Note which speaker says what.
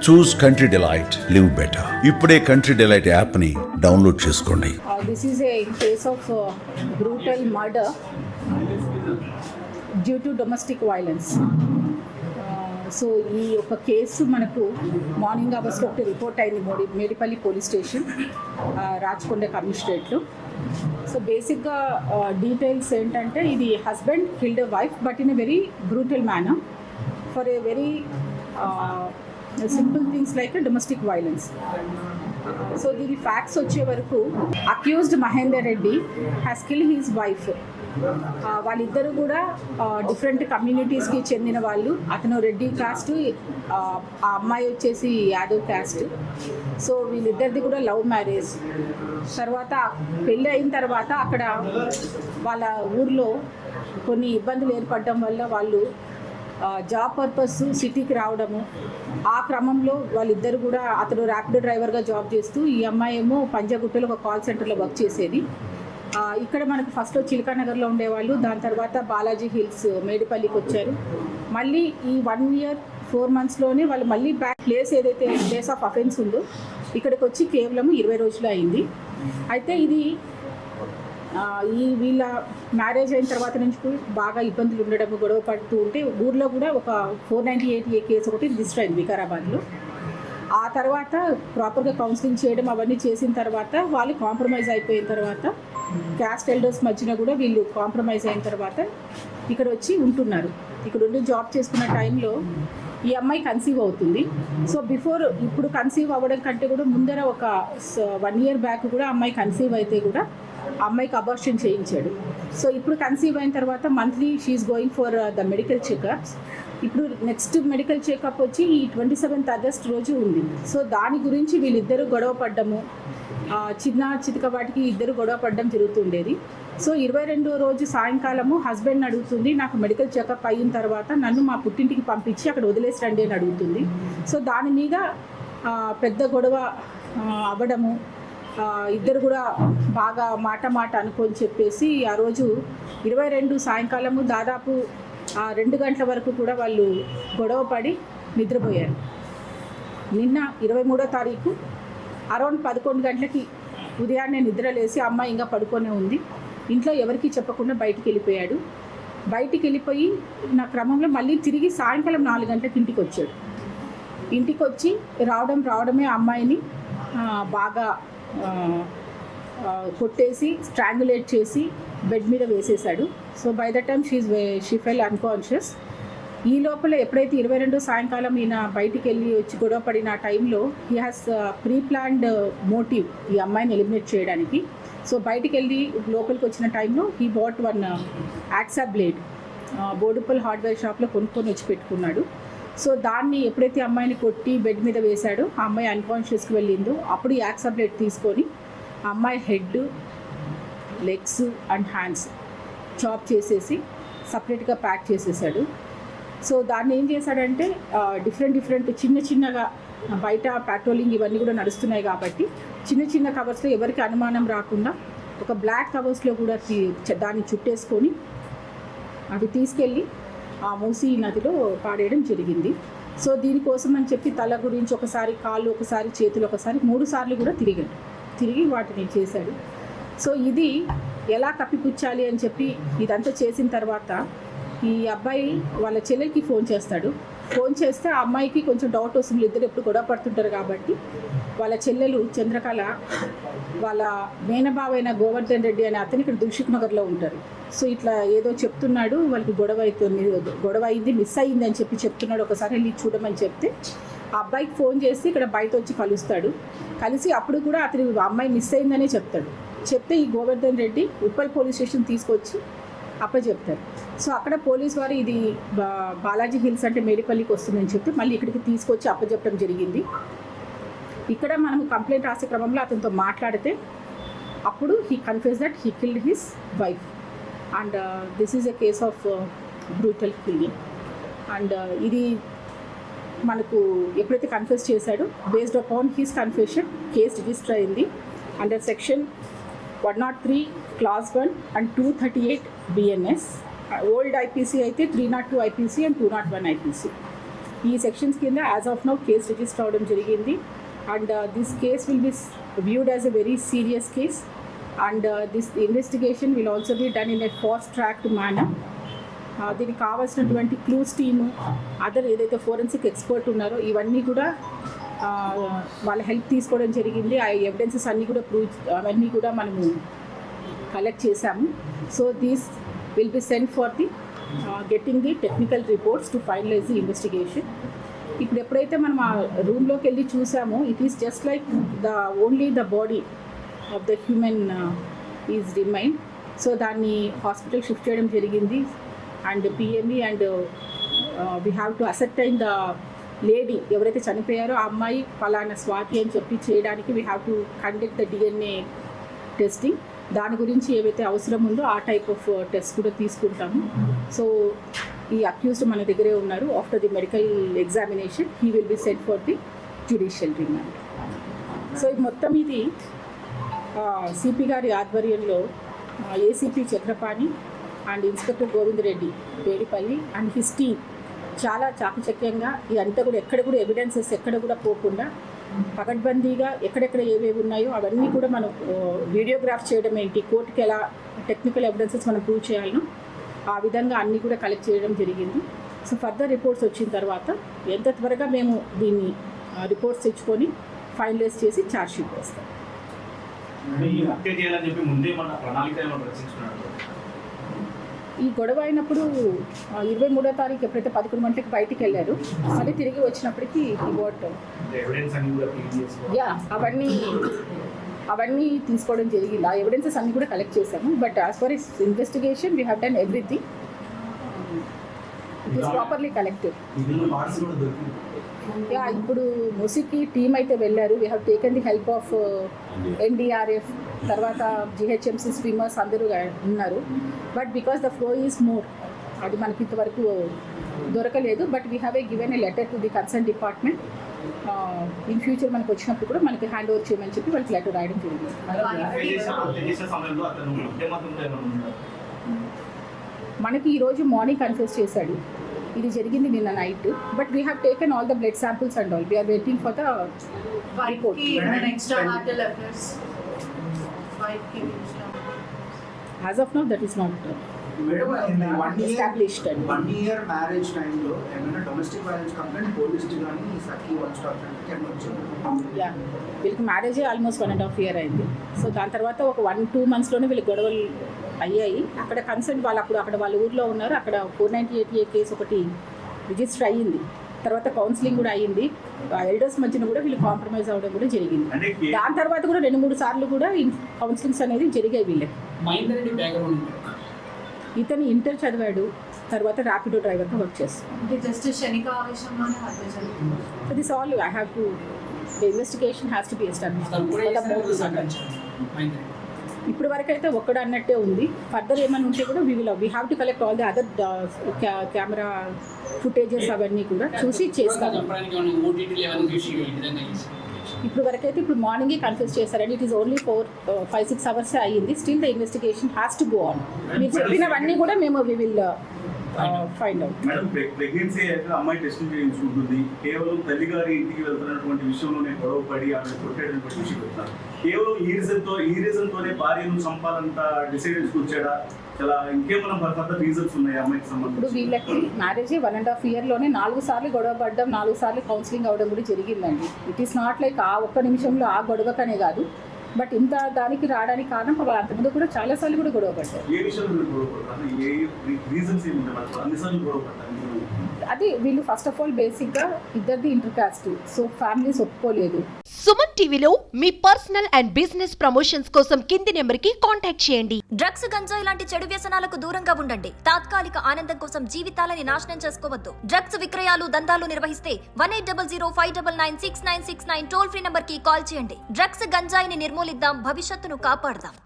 Speaker 1: చూస్ country delight, live better. ఇప్పుడే country delight app ని download చేసుకోండి.
Speaker 2: This is a case of brutal murder due to domestic violence. So ఈ యొక్క కేసు మనకు మార్నింగ్ అవర్స్లో ఒకటి రిపోర్ట్ అయింది మేడిపల్లి పోలీస్ స్టేషన్, రాచకొండ కమిషనరేట్లో. సో బేసిక్గా డీటెయిల్స్ ఏంటంటే, ఇది husband killed a wife but in a very brutal manner for a very simple things like domestic violence. So దీని ఫ్యాక్ట్స్ వచ్చే వరకు accused Mahender Reddy has killed his wife. వాళ్ళిద్దరు కూడా డిఫరెంట్ కమ్యూనిటీస్కి చెందిన వాళ్ళు. అతను రెడ్డి కాస్ట్, ఆ అమ్మాయి వచ్చేసి యాదవ్ కాస్ట్. సో వీళ్ళిద్దరిది కూడా లవ్ మ్యారేజ్. తర్వాత పెళ్ళి అయిన తర్వాత అక్కడ వాళ్ళ ఊర్లో కొన్ని ఇబ్బందులు ఏర్పడడం వల్ల వాళ్ళు జాబ్ పర్పస్ సిటీకి రావడము. ఆ క్రమంలో వాళ్ళిద్దరు కూడా, అతను ర్యాపిడో డ్రైవర్గా జాబ్ చేస్తూ, ఈ అమ్మాయి ఏమో పంజాగుట్టలో ఒక కాల్ సెంటర్లో వర్క్ చేసేది. ఇక్కడ మనకు ఫస్ట్లో చిలకానగర్లో ఉండేవాళ్ళు, దాని తర్వాత బాలాజీ హిల్స్ మేడిపల్లికి వచ్చారు. మళ్ళీ ఈ 1 year 4 monthsలోనే వాళ్ళు మళ్ళీ బ్యాక్ ప్లేస్ ఏదైతే ప్లేస్ ఆఫ్ అఫెన్స్ ఉందో ఇక్కడికి వచ్చి కేవలం 20 రోజులు అయింది. అయితే ఇది వీళ్ళ మ్యారేజ్ అయిన తర్వాత నుంచి బాగా ఇబ్బందులు ఉండడం, గొడవ పడుతూ ఉంటే ఊర్లో కూడా ఒక 498A కేసు ఒకటి రిజిస్టర్ అయింది వికారాబాద్లో. ఆ తర్వాత ప్రాపర్గా కౌన్సిలింగ్ చేయడం అవన్నీ చేసిన తర్వాత వాళ్ళు కాంప్రమైజ్ అయిపోయిన తర్వాత, క్యాస్ట్ ఎల్డర్స్ మధ్యన కూడా వీళ్ళు కాంప్రమైజ్ అయిన తర్వాత ఇక్కడ వచ్చి ఉంటున్నారు. ఇక్కడ ఉండి జాబ్ చేసుకున్న టైంలో ఈ అమ్మాయి కన్సీవ్ అవుతుంది. సో ఇప్పుడు కన్సీవ్ అవ్వడం కంటే కూడా ముందర ఒక 1 year బ్యాక్ కూడా అమ్మాయి కన్సీవ్ అయితే కూడా అమ్మాయికి అబార్షన్ చేయించాడు. సో ఇప్పుడు కన్సీవ్ అయిన తర్వాత monthly she is going for the medical checkups. ఇప్పుడు నెక్స్ట్ మెడికల్ చెకప్ వచ్చి ఈ 27th August రోజు ఉంది. సో దాని గురించి వీళ్ళిద్దరూ గొడవ పడ్డము, చిన్న చితక వాటికి ఇద్దరు గొడవ పడ్డం జరుగుతుండేది. సో 22వ రోజు సాయంకాలము హస్బెండ్ అడుగుతుంది, నాకు మెడికల్ చెకప్ అయిన తర్వాత నన్ను మా పుట్టింటికి పంపించి అక్కడ వదిలేసి రండి అని అడుగుతుంది. సో దాని మీద పెద్ద గొడవ అవ్వడము, ఇద్దరు కూడా బాగా మాట అనుకొని చెప్పేసి ఆ రోజు 22 సాయంకాలము దాదాపు 2 గంటల వరకు కూడా వాళ్ళు గొడవ పడి నిద్రపోయారు. నిన్న 23వ తారీఖు అరౌండ్ 11 గంటలకి ఉదయాన్నే నిద్రలేసి అమ్మాయి ఇంకా పడుకొనే ఉంది. ఇంట్లో ఎవరికీ చెప్పకుండా బయటికి వెళ్ళిపోయాడు. బయటికి వెళ్ళిపోయి నా క్రమంలో మళ్ళీ తిరిగి సాయంకాలం 4 గంటలకు ఇంటికి వచ్చాడు. ఇంటికి వచ్చి రావడమే అమ్మాయిని బాగా కొట్టేసి స్ట్రాంగులేట్ చేసి బెడ్ మీద వేసేసాడు. So by the time she full unconscious. ఈ లోపల ఎప్పుడైతే 22 సాయంకాలం ఈయన బయటికి వెళ్ళి వచ్చి గొడవ పడిన టైంలో he has pre planned motive ఈ అమ్మాయిని ఎలిమినేట్ చేయడానికి. సో బయటికి వెళ్ళి లోపలికి వచ్చిన టైంలో he bought 1 hacksaw blade Boduppal hardware షాప్లో కొనుక్కొని వచ్చి పెట్టుకున్నాడు. సో దాన్ని ఎప్పుడైతే అమ్మాయిని కొట్టి బెడ్ మీద వేశాడో, ఆ అమ్మాయి అన్కాన్షియస్కి వెళ్ళిందో, అప్పుడు ఈ యాక్సా బ్లేడ్ తీసుకొని ఆ అమ్మాయి head, legs and hands chop చేసేసి సపరేట్గా ప్యాక్ చేసేసాడు. సో దాన్ని ఏం చేశాడంటే డిఫరెంట్ చిన్నగా బయట పెట్రోలింగ్ ఇవన్నీ కూడా నడుస్తున్నాయి కాబట్టి చిన్న కవర్స్లో ఎవరికి అనుమానం రాకుండా ఒక బ్లాక్ కవర్స్లో కూడా దాన్ని చుట్టేసుకొని అవి తీసుకెళ్ళి ఆ మూసీ నదిలో పాడేయడం జరిగింది. సో దీనికోసం అని చెప్పి తల గురించి ఒకసారి, కాళ్ళు ఒకసారి, చేతులు ఒకసారి, 3 సార్లు కూడా తిరిగి వాటిని చేశాడు. సో ఇది ఎలా కప్పిపుచ్చాలి అని చెప్పి ఇదంతా చేసిన తర్వాత ఈ అబ్బాయి వాళ్ళ చెల్లెలకి ఫోన్ చేస్తాడు. ఫోన్ చేస్తే ఆ అమ్మాయికి కొంచెం డౌట్ వస్తుంది, ఇద్దరు ఎప్పుడు గొడవ పడుతుంటారు కాబట్టి. వాళ్ళ చెల్లెలు చంద్రకళ వాళ్ళ మేనబావైన గోవర్ధన్ రెడ్డి అనే అతను ఇక్కడ దిల్షుక్ నగర్లో ఉంటారు. సో ఇట్లా ఏదో చెప్తున్నాడు, వాళ్ళకి గొడవ అయింది, మిస్ అయ్యింది అని చెప్పి చెప్తున్నాడు, ఒకసారి వెళ్ళి చూడమని చెప్తే ఆ అబ్బాయికి ఫోన్ చేసి ఇక్కడ బయట వచ్చి కలుస్తాడు. కలిసి అప్పుడు కూడా అతని అమ్మాయి మిస్ అయిందనే చెప్తే ఈ గోవర్ధన్ రెడ్డి ఉప్పల్ పోలీస్ స్టేషన్ తీసుకొచ్చి అప్పచెప్తారు. సో అక్కడ పోలీస్ వారు ఇది బాలాజీ హిల్స్ అంటే మేడిపల్లికి వస్తుందని చెప్పి మళ్ళీ ఇక్కడికి తీసుకొచ్చి అప్పచెప్పడం జరిగింది. ఇక్కడ మనం కంప్లైంట్ రాసే క్రమంలో అతనితో మాట్లాడితే అప్పుడు he confess that he killed his wife and this is a case of brutal killing. And ఇది మనకు ఎప్పుడైతే కన్ఫెస్ చేశాడో based upon his confession case register అయింది under section 103 Clause 1 and 238 BNS. ఓల్డ్ IPC అయితే 302 IPC అండ్ 201 IPC. ఈ sections కింద as of now case register అవ్వడం జరిగింది. And this case will be viewed as a very serious case, and this investigation will also be done in a fast tracked manner. దీనికి కావాల్సినటువంటి clues team, other ఏదైతే forensic expert ఉన్నారో ఇవన్నీ కూడా వాళ్ళ help తీసుకోవడం జరిగింది. ఆ ఎవిడెన్సెస్ అన్నీ కూడా అవన్నీ కూడా మనము కలెక్ట్ చేశాము. So these will be send for the getting the technical reports to finalise the investigation. ఇప్పుడు ఎప్పుడైతే మనం ఆ రూమ్లోకి వెళ్ళి చూసామో it is just like only the body of the human is remind. So దాన్ని హాస్పిటల్ షిఫ్ట్ చేయడం జరిగింది. And PME and we have to ascertain the lady ఎవరైతే చనిపోయారో ఆ అమ్మాయి ఫలానా స్వాతి అని చెప్పి చేయడానికి we have to conduct the DNA testing. దాని గురించి ఏవైతే అవసరం ఉందో ఆ టైప్ ఆఫ్ టెస్ట్ కూడా తీసుకుంటాము. సో ఈ అక్యూజ్డ్ మన దగ్గరే ఉన్నారు. After the medical examination he will be sent for the judicial remand. So మొత్తం ఇది సిపి గారి ఆధ్వర్యంలో ACP Chakrapani and inspector Govind Reddy Pedipalli and his team చాలా చాకచక్యంగా ఇదంతా కూడా ఎక్కడ కూడా ఎవిడెన్సెస్ ఎక్కడ కూడా పోకుండా పకడ్బందీగా ఎక్కడెక్కడ ఏవేవి ఉన్నాయో అవన్నీ కూడా మనం వీడియోగ్రాఫ్ చేయడం ఏంటి, కోర్టుకి ఎలా టెక్నికల్ ఎవిడెన్సెస్ మనం ప్రూవ్ చేయాలనో ఆ విధంగా అన్నీ కూడా కలెక్ట్ చేయడం జరిగింది. సో ఫర్దర్ రిపోర్ట్స్ వచ్చిన తర్వాత ఎంత త్వరగా మేము దీన్ని రిపోర్ట్స్ తెచ్చుకొని ఫైనలైజ్ చేసి ఛార్జ్షీట్ వేస్తాం. ఈ గొడవ అయినప్పుడు 23వ తారీఖు ఎప్పుడైతే 11 గంటలకు బయటికి వెళ్ళారు, మళ్ళీ తిరిగి వచ్చినప్పటికీ అవన్నీ తీసుకోవడం జరిగింది. ఆ ఎవిడెన్సెస్ అన్నీ కూడా కలెక్ట్ చేశాము. But as for is investigation we have done everything. It is properly collected. ఇప్పుడు ముసికి టీమ్ అయితే వెళ్ళారు. We have taken the help of NDRF, తర్వాత జిహెచ్ఎంసీ స్విమ్మర్స్ అందరూ ఉన్నారు. But because the flow is more, అది మనకి ఇంతవరకు దొరకలేదు. But we have given a letter to the concern department. In future మనకు వచ్చినప్పుడు కూడా మనకి హ్యాండ్ ఓవర్ చేయమని చెప్పి వాళ్ళకి లెటర్ రాయడం జరిగింది. మనకి ఈరోజు మార్నింగ్ కన్ఫ్యూజ్ చేశాడు. ఇది జరిగింది నిన్న night. But we have taken all the blood samples and all. We are waiting for the report. As of now, that is not established.
Speaker 3: 1 year marriage time lo emana domestic violence complaint police ki gaani saki one stop center ki
Speaker 2: yeah, వీళ్ళకి marriage almost 1.5 year అయింది. So దాని తర్వాత ఒక 1-2 monthsలోనే వీళ్ళకి గొడవలు అయ్యాయి. అక్కడ concern వాళ్ళు అక్కడ వాళ్ళ ఊర్లో ఉన్నారు. అక్కడ 498A కేసు ఒకటి రిజిస్టర్ అయ్యింది. తర్వాత కౌన్సిలింగ్ కూడా అయ్యింది. ఎల్డర్స్ మధ్యన కూడా వీళ్ళు కాంప్రమైజ్ అవ్వడం కూడా జరిగింది. దాని తర్వాత కూడా 2-3 సార్లు కూడా కౌన్సిలింగ్స్ అనేది జరిగాయి వీళ్ళకి. ఇతను ఇంటర్ చదివాడు, తర్వాత ర్యాపిడో డ్రైవర్గా వర్క్ చేస్తాడు. This all I have to the investigation has to be established. ఇప్పుడు వరకు అయితే ఒక్కడు అన్నట్టే ఉంది. ఫర్దర్ ఏమైనా ఉంటే కూడా we have to collect all the other camera footages అవన్నీ కూడా చూసి చేస్తాము. ఇప్పుడు వరకైతే ఇప్పుడు మార్నింగే కన్ఫ్యూజ్ చేశారండి. ఇట్ ఈస్ ఓన్లీ 4-5-6 hours అయ్యింది. Still the investigation has to go on. మీరు చెప్పినవన్నీ కూడా మేము we will find out.
Speaker 4: Madam, pregnancy అయితే అమ్మాయి టెస్టింగ్ చేయించుకుంటుంది. కేవలం తల్లి గారి ఇంటికి వెళ్తున్నటువంటి విషయంలోనే గొడవ పడి ఆమె కొట్టేటటువంటి విషయం చెప్తున్నారు. కేవలం ఈ రీజన్తోనే భార్యను చంపాలంత డిసైడ్ చేసుకొచ్చాడా? చాలా ఇంకేమైనా ఫర్దర్ రీజన్స్ ఉన్నాయి అమ్మాయికి సంబంధించి?
Speaker 2: ఇప్పుడు వీళ్ళకి మ్యారేజ్ 1.5 yearలోనే 4 సార్లు గొడవ పడ్డం, 4 సార్లు కౌన్సిలింగ్ అవ్వడం కూడా జరిగిందండి. ఇట్ ఈస్ నాట్ లైక్ ఆ ఒక్క నిమిషంలో ఆ గొడవకనే కాదు. బట్ ఇంత దానికి రావడానికి కారణం వాళ్ళు అంతకుముందు కూడా చాలాసార్లు కూడా గొడవ పడ్డారు. అది వీళ్ళు ఫస్ట్ ఆఫ్ ఆల్ బేసిక్గా ఇద్దరిది ఇంటర్ కాస్ట్, సో ఫ్యామిలీస్ ఒప్పుకోలేదు.
Speaker 5: సుమన్ టీవీలో మీ పర్సనల్ అండ్ బిజినెస్ ప్రమోషన్స్ కోసం కింది నెంబర్కి కాంటాక్ట్ చేయండి.
Speaker 6: డ్రగ్స్, గంజాయి లాంటి చెడు వ్యసనాలకు దూరంగా ఉండండి. తాత్కాలిక ఆనందం కోసం జీవితాలని నాశనం చేసుకోవద్దు. డ్రగ్స్ విక్రయాలు, దందాలు నిర్వహిస్తే 1800-599-6969 టోల్ ఫ్రీ నంబర్ కి కాల్ చేయండి. డ్రగ్స్, గంజాయిని నిర్మూలిద్దాం, భవిష్యత్తును కాపాడదాం.